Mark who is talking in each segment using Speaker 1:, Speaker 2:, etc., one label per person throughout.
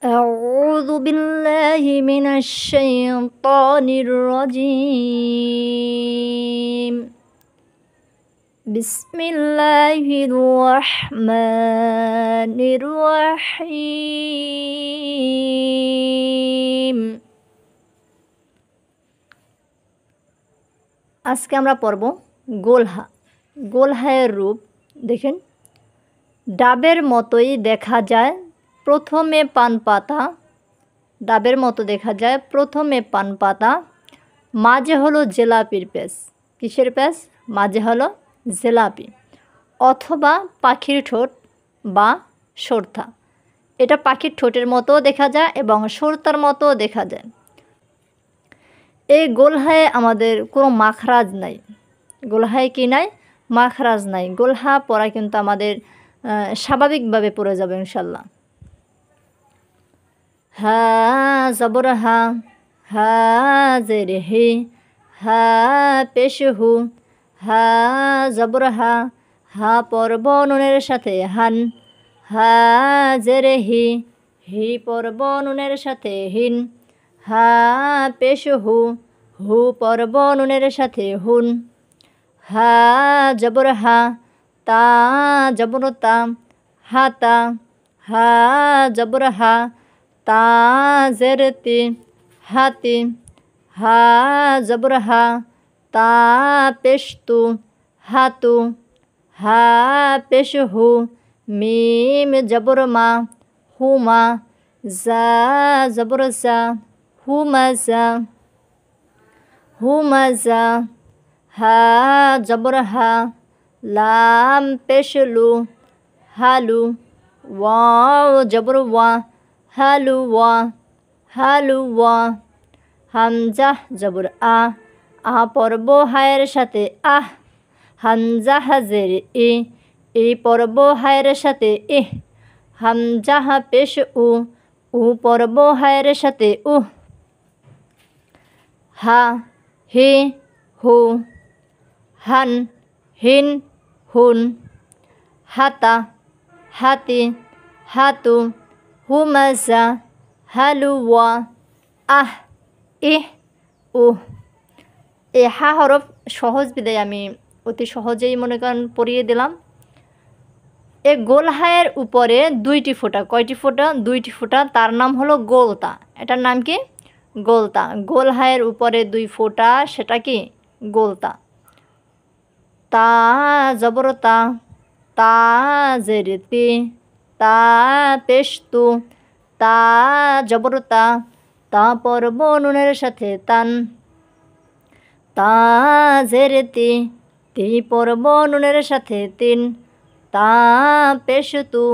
Speaker 1: أعوذ بالله من الشيطان الرجيم. بسم الله الرحمن الرحيم. আজকে আমরা পড়ব গোলহা। গোলহায়ের রূপ দেখেন। ডাবের মতোই দেখা যায় প্রথমে পান পাতা, ডাবের মতো দেখা যায় প্রথমে পান পাতা, মাঝে হলো জিলাপির পেঁচ। কিসের পেঁচ? মাঝে হলো জিলাপি, অথবা পাখির ঠোঁট বা সরতা। এটা পাখির ঠোঁটের মতো দেখা যায় এবং সরতার মতো দেখা যায়। এই গোলহায়ে আমাদের কোনো মাখরাজ নাই। গোলহায়ে কি নাই? মাখরাজ নাই। গোলহা পড়া কিন্তু আমাদের স্বাভাবিকভাবে পড়ে যাবে ইনশাল্লাহ। হা জবর হা, হা জের হে, হা পেশ হু, হা জবর হা, হা পর্ব নুনের সাথে হান, হা জের হি, হি পর্ব নুনের সাথে হিন, হা পেশ হু, হু পর্ব নুনের সাথে হুন, হা জবর হা, তা জবর তা, হাতা, হা জবর হা, তা জের তি, হাতি, হা জবর হা, তা পেশ তু, হাতু, হা পেশ হু, মিম জবর মা, হুমা, জা জবর জা, হুমাজা, হুমাজা, হা জবর হা, লাম পেশ লু, হালু, ওয়াও জবর ওয়া, হালুয়া, হালুয়া, হামজা জবর আ, আ পর্ব হায়ের সাথে আহ, হামজা হাজের ই পর্ব হায়ের সাথে ইহ, হামজা পেশ উ, উ পর্ব হায়ের সাথে উহ, হা হি হু, হান হিন হুন, হাতা হাতি, হাতু, হুমাজা, হালুয়া, আহ ইহ উহ। এই হা হরফ সহজ বিদায় আমি অতি সহজেই মনে করেন পড়িয়ে দিলাম। এই গোলহায়ের উপরে দুইটি ফোঁটা। কয়টি ফোঁটা? দুইটি ফোঁটা। তার নাম হলো গোলতা। এটার নাম কি? গোলতা। গোলহায়ের উপরে দুই ফোঁটা, সেটা কি? গোলতা। তা জবর তা, তা জের তি, তা পেশ তু, তা জবর তা, তা পর্ব নুনের সাথে তান, তা জের তি, তি পর্ব নুনের সাথে তিন, তা পেশ তু,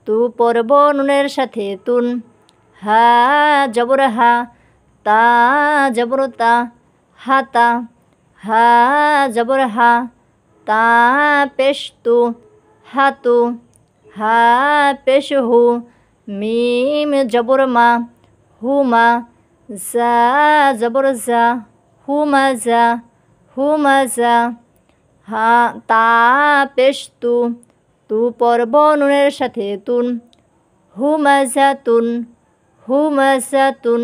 Speaker 1: তু পর্ব নুনের সাথে তুন, হা জবর হা, তা জবর তা, হাতা, হা জবর হা, তা পেশ তু, হাতু, হা পেশ হু, মিম জবর মা, হুমা, জা জবর জা, হুমাজা, হুমাজা, হা তা পেশ তু, তু পর্ব নুনের সাথে তুন, হুমাজা তুন, হুমাজা তুন।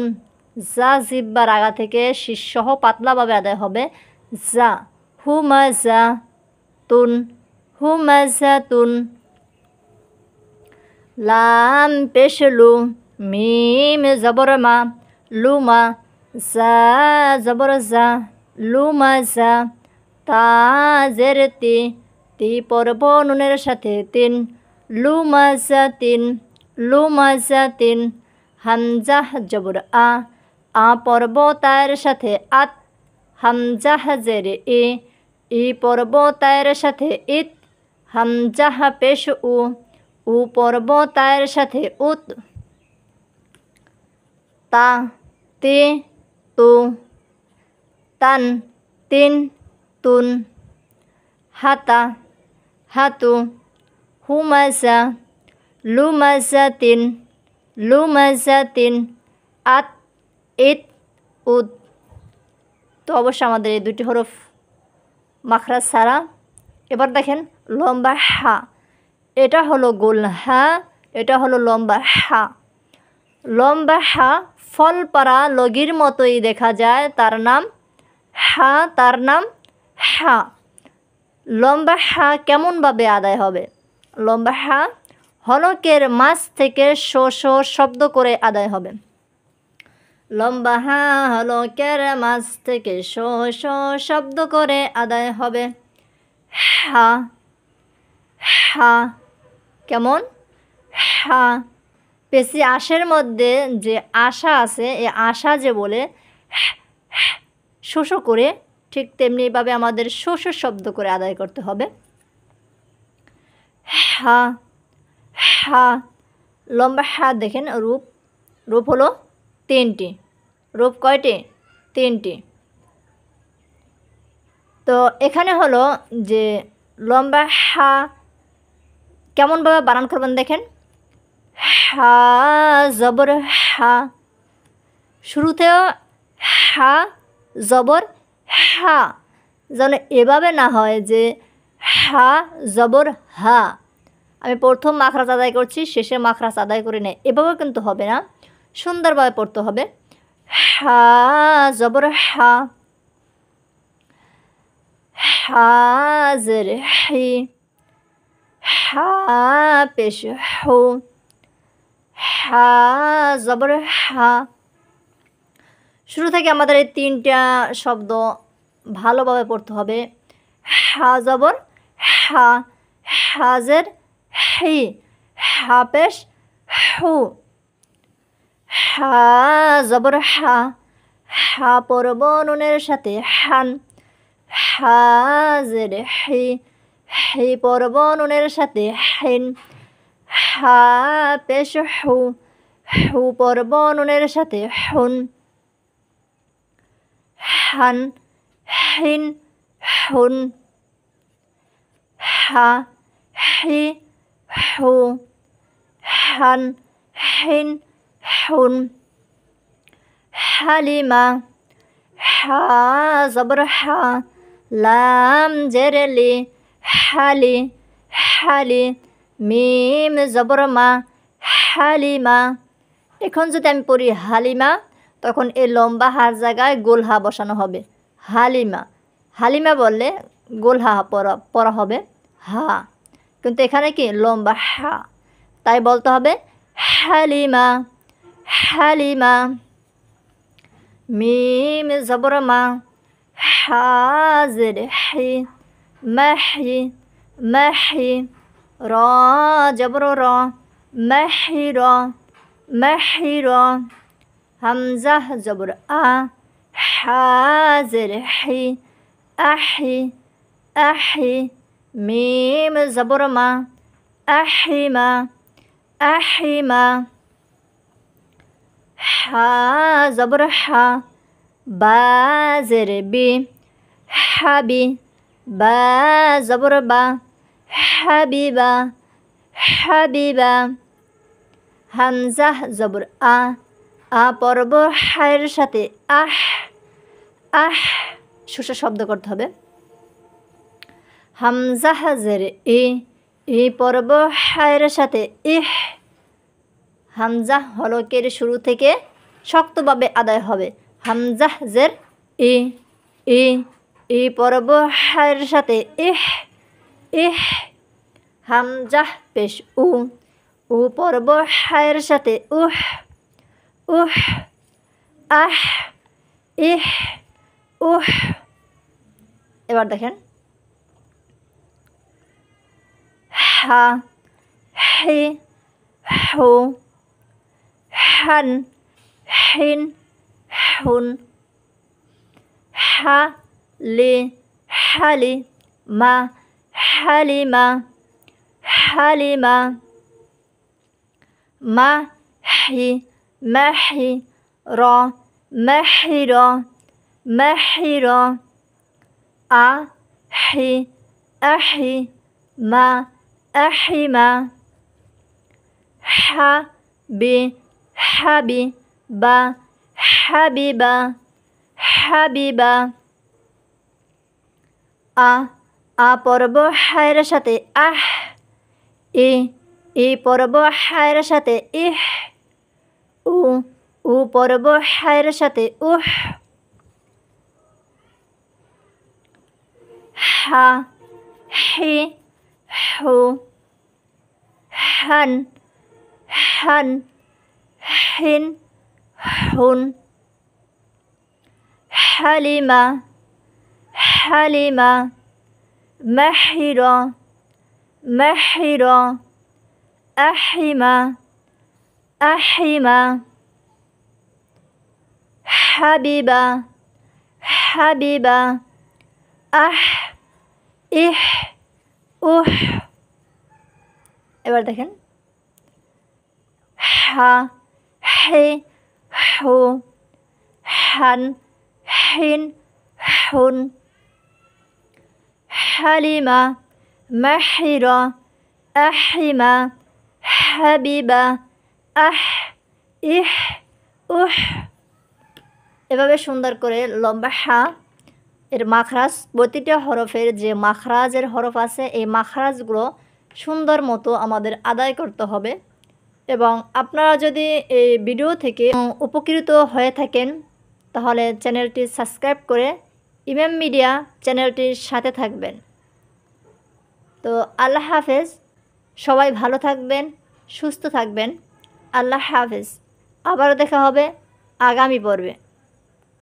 Speaker 1: যা জিব্বার আগা থেকে শীর্ষসহ পাতলাভাবে আদায় হবে। যা, হুমাজা তুন, হুমাজা তুন। লাম পেশ লু, মিম জবর মা, লুমা, জা জবর জা, লুমাজা, তা জের তি, তি পর্ব নুনের সাথে তিন, লুমাজা তিন, লুমাজা তিন। হামজা জবর আ, আ পর্ব তায়ের সাথে আত, হামজা জের ই পর্ব তায়ের সাথে ইত, হামজা পেশ উ, উ পর্ব তায়ের সাথে উত, তা তি তু, তান তিন তুন, হাতা হাতু, হুমাজা, লুমাজা তিন, লুমাজা তিন, আত ইত উদ। তো অবশ্যই আমাদের এই দুটি হরফ মাখরাজ ছাড়া। এবার দেখেন লম্বা হা। এটা হলো গোল হা, এটা হলো লম্বা হা। লম্বা হা ফল পাড়া লগির মতোই দেখা যায়, তার নাম হা, তার নাম হা। লম্বা হা কেমনভাবে আদায় হবে? লম্বা হা হলকের মাঝ থেকে শো শো শব্দ করে আদায় হবে। লম্বা হা হলকের মাঝ থেকে শো শো শব্দ করে আদায় হবে। হা হা কেমন? হা। পেশি আশের মধ্যে যে আশা আছে, এই আশা যে বলে শোষো করে, ঠিক তেমনিভাবে আমাদের শোষো শব্দ করে আদায় করতে হবে। হা হা। লম্বা হা দেখেন রূপ হলো 3টি। রূপ কয়টি? 3টি। তো এখানে হলো যে লম্বা হা কেমনভাবে বানান করবেন দেখেন। হা জবর হা, শুরুতেও হা জবর হা, যেন এভাবে না হয় যে হা জবর হা, আমি প্রথম মাখরাজ আদায় করছি শেষে মাখরাজ আদায় করি না, এভাবে কিন্তু হবে না, সুন্দরভাবে পড়তে হবে। হা জবর হা, হাজের হি, হা পেশ হু, হা জবর হা। শুরু থেকে আমাদের এই 3টা শব্দ ভালোভাবে পড়তে হবে। হা জবর হা, হাজের হি, হা পেশ হু, হা জবর হা, হা পড়ব নুনের সাথে হান, হাজের হি, হি পড়ব নুনের সাথে হিন, হা পেশ হু, হু পড়ব নুনের সাথে হুন, হান হিন হুন, হা হি হু, হান হিন হুন, হালিমা, হা জবর হা, লাম জেরলি, হালি, হালি, মিম জবর মা, হালিমা। এখন যদি আমি পড়ি হালিমা, তখন এই লম্বা হার জায়গায় গোল হা বসানো হবে, হালিমা। হালিমা বললে গোল হা পড়া হবে হা, কিন্তু এখানে কি লম্বা হা, তাই বলতে হবে হালিমা, হালিমা। মিম জবর মা, হাজের হি, মাহি, মাহি, র জবর র, মাহির, মাহির, হামজা জবর আ, হাজের হি, আহি, আহি, মিম জবর মা, আহিমা, আহিমা, হা জবর হা, বা জের বি, হাবি, বা জবর বা, হাবিবা, হাবিবা, হামজা জবর আ, আ পড়ব হায়ের সাথে আহ, আহ সুষা শব্দ করতে হবে। হামজা হাজের ই পড়ব হায়ের সাথে ইহ, হামজা হলকের শুরু থেকে শক্তভাবে আদায় হবে। হামজা জের ই, ই পড়ব হায়ের সাথে ইহ, ইহ, হামজা পেশ উ পড়ব হায়ের সাথে উহ, উহ, আহ, ইহ, উহ। এবার দেখেন হা, হি, হু, হান, হিন, হুন, হা লি, হালি, মা, হালিমা, হালিমা, মা হি, মাহি, র মাহির, মাহির, আ হি, আহি, মা আহিমা, হা বি, হাবি, বা হাবিবা, হাবিবা, আ পড়ব হায়ের সাথে আহ, ই পড়ব হায়ের সাথে ইহ, উ উ পড়ব হায়ের সাথে উহ। হা হি হু হান হান হিন হুন। হালিমা হালিমা মাহিরা মাহিরা আহিমা আহিমা। হাবিবা হাবিবা আহ ইহ উহ। এবার দেখেন হা হে হু হান হিন হুন। হালিমা মাহিরা আহিমা হাবিবা আহ ইহ উহ। এভাবে সুন্দর করে লম্বা হা এর মাখরাজ, প্রতিটা হরফের যে মাখরাজের হরফ আছে এই মাখরাজগুলো সুন্দর মতো আমাদের আদায় করতে হবে। এবং আপনারা যদি এই ভিডিও থেকে উপকৃত হয়ে থাকেন তাহলে চ্যানেলটি সাবস্ক্রাইব করে ইমাম মিডিয়া চ্যানেলটির সাথে থাকবেন। তো আল্লাহ হাফেজ, সবাই ভালো থাকবেন, সুস্থ থাকবেন। আল্লাহ হাফেজ। আবারও দেখা হবে আগামী পর্বে।